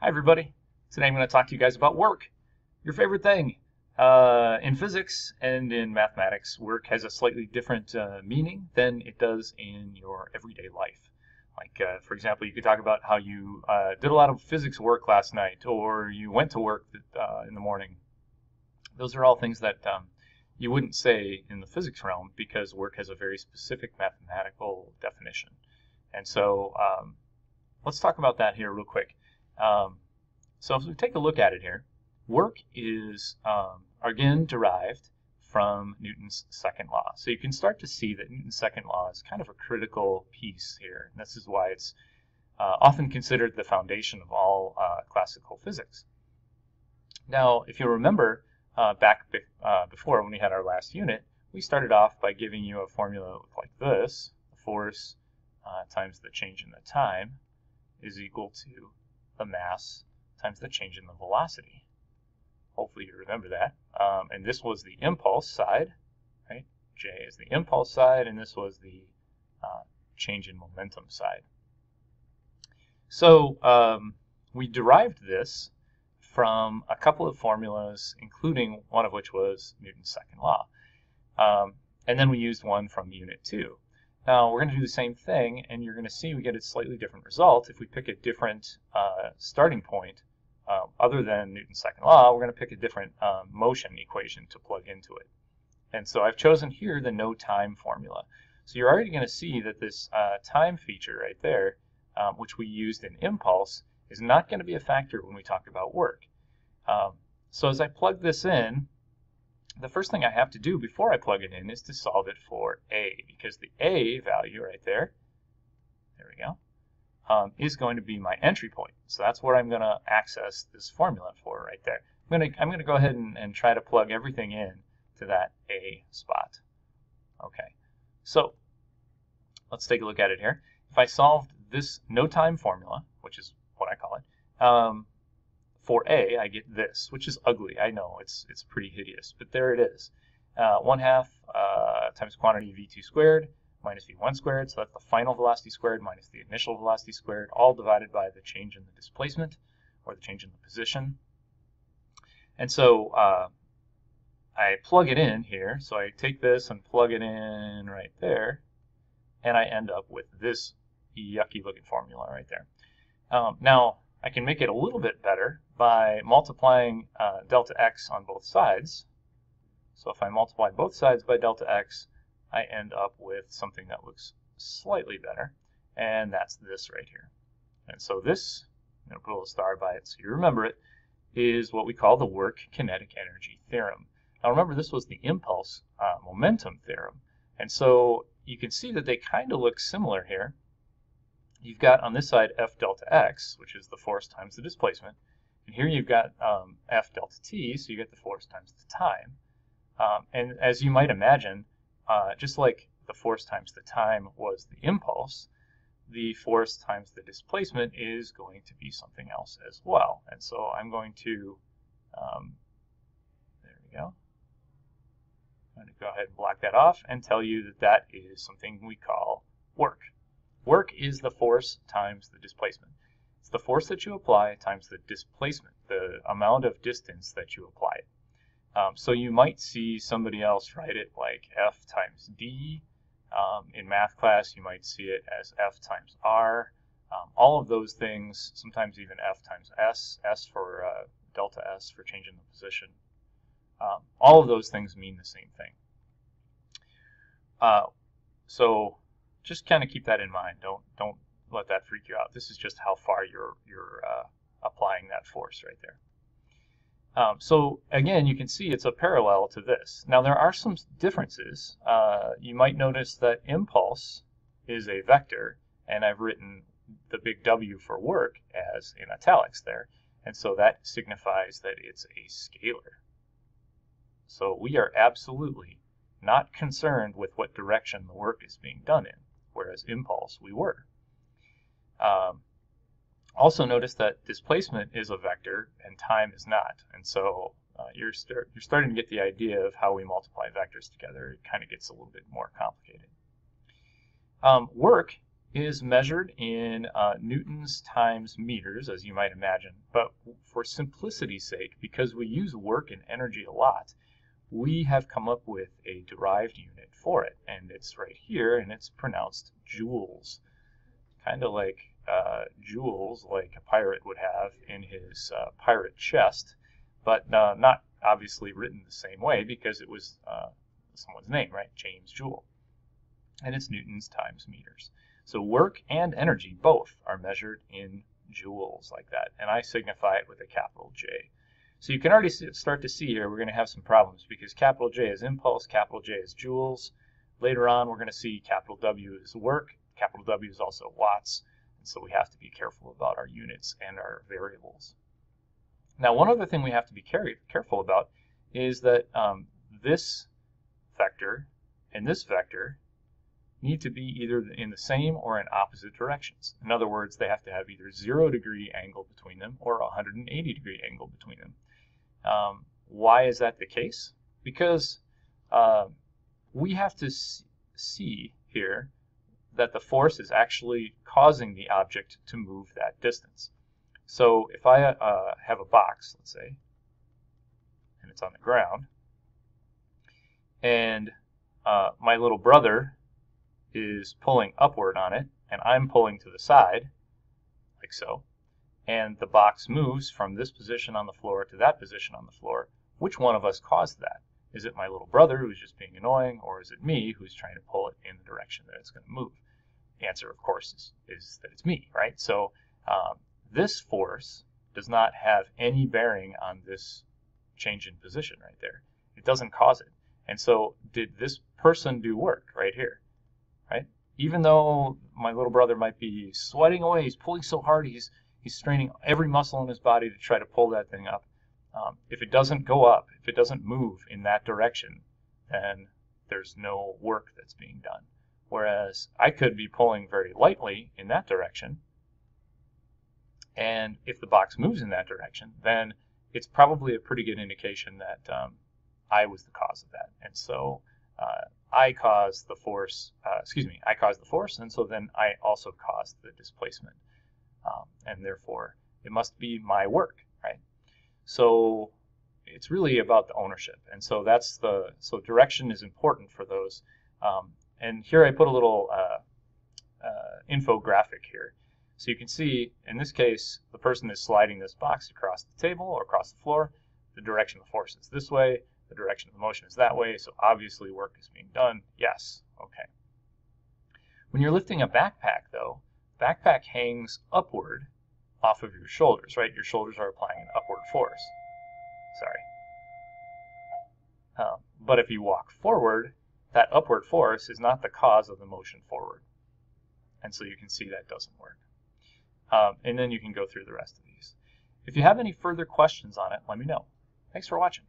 Hi everybody. Today I'm going to talk to you guys about work, your favorite thing. In physics and in mathematics, work has a slightly different meaning than it does in your everyday life. Like, for example, you could talk about how you did a lot of physics work last night, or you went to work in the morning. Those are all things that you wouldn't say in the physics realm because work has a very specific mathematical definition. And so let's talk about that here real quick. So if we take a look at it here, work is, again, derived from Newton's second law. So you can start to see that Newton's second law is kind of a critical piece here. And this is why it's often considered the foundation of all classical physics. Now, if you remember before when we had our last unit, we started off by giving you a formula like this. The force times the change in the time is equal to the mass times the change in the velocity. Hopefully you remember that. And this was the impulse side, right? J is the impulse side, and this was the change in momentum side. So we derived this from a couple of formulas, including one of which was Newton's second law. And then we used one from Unit 2. Now we're going to do the same thing, and you're going to see we get a slightly different result if we pick a different starting point other than Newton's second law. We're going to pick a different motion equation to plug into it. And so I've chosen here the no time formula. So you're already going to see that this time feature right there, which we used in impulse, is not going to be a factor when we talk about work. So as I plug this in, the first thing I have to do before I plug it in is to solve it for A, because the A value right there we go, is going to be my entry point. So that's where I'm going to access this formula for right there. I'm going to go ahead and try to plug everything in to that A spot. Okay, so let's take a look at it here. If I solved this no time formula, which is what I call it, for A, I get this, which is ugly. I know, it's pretty hideous, but there it is. 1/2 times quantity v2 squared minus v1 squared, so that's the final velocity squared minus the initial velocity squared, all divided by the change in the displacement, or the change in the position. And so I plug it in here, so I take this and plug it in right there, and I end up with this yucky looking formula right there. Now, I can make it a little bit better by multiplying delta x on both sides. So if I multiply both sides by delta x, I end up with something that looks slightly better, and that's this right here. And so this, I'm going to put a little star by it so you remember it, is what we call the work kinetic energy theorem. Now remember, this was the impulse momentum theorem, and so you can see that they kind of look similar here. You've got on this side F delta x, which is the force times the displacement. And here you've got F delta t, so you get the force times the time. And as you might imagine, just like the force times the time was the impulse, the force times the displacement is going to be something else as well. And so I'm going to, there we go. I'm going to go ahead and block that off and tell you that that is something we call work. Work is the force times the displacement. It's the force that you apply times the displacement, the amount of distance that you apply it. So you might see somebody else write it like F times D. In math class, you might see it as F times R. All of those things, sometimes even F times S, S for delta S for changing the position. All of those things mean the same thing. So just kind of keep that in mind. Don't let that freak you out. This is just how far you're applying that force right there. So again, you can see it's a parallel to this. Now there are some differences. You might notice that impulse is a vector, and I've written the big W for work as in italics there, and so that signifies that it's a scalar. So we are absolutely not concerned with what direction the work is being done in, whereas impulse we were. Also notice that displacement is a vector and time is not, and so you're starting to get the idea of how we multiply vectors together. It kind of gets a little bit more complicated. Work is measured in newtons times meters, as you might imagine. But for simplicity's sake, because we use work and energy a lot, we have come up with a derived unit for it. And it's right here, and it's pronounced joules. Kind of like jewels, like a pirate would have in his pirate chest, but not obviously written the same way because it was someone's name, right? James Joule. And it's newtons times meters. So work and energy both are measured in joules like that, and I signify it with a capital J. So you can already start to see here we're going to have some problems because capital J is impulse, capital J is joules. Later on we're going to see capital W is work, capital W is also watts, and so we have to be careful about our units and our variables. Now one other thing we have to be careful about is that this vector and this vector need to be either in the same or in opposite directions. In other words, they have to have either 0-degree angle between them or a 180-degree angle between them. Why is that the case? Because we have to see here that the force is actually causing the object to move that distance. So if I have a box, let's say, and it's on the ground, and my little brother is pulling upward on it, and I'm pulling to the side, like so, and the box moves from this position on the floor to that position on the floor, which one of us caused that? Is it my little brother who's just being annoying, or is it me who's trying to pull it in the direction that it's going to move? The answer, of course, is that it's me, right? So this force does not have any bearing on this change in position right there. It doesn't cause it. And so did this person do work right here? Right? Even though my little brother might be sweating away, he's pulling so hard, he's straining every muscle in his body to try to pull that thing up. If it doesn't go up, if it doesn't move in that direction, then there's no work that's being done. Whereas I could be pulling very lightly in that direction, and if the box moves in that direction, then it's probably a pretty good indication that I was the cause of that. And so I caused the force, I caused the force, and so then I also caused the displacement. And therefore, it must be my work, right? So it's really about the ownership. And so so direction is important for those. And here I put a little infographic here. So you can see, in this case, the person is sliding this box across the table or across the floor. The direction of the force is this way. The direction of the motion is that way, so obviously work is being done. Yes, okay. When you're lifting a backpack, though, backpack hangs upward off of your shoulders, right? Your shoulders are applying an upward force. Sorry. But if you walk forward, that upward force is not the cause of the motion forward. And so you can see that doesn't work. And then you can go through the rest of these. If you have any further questions on it, let me know. Thanks for watching.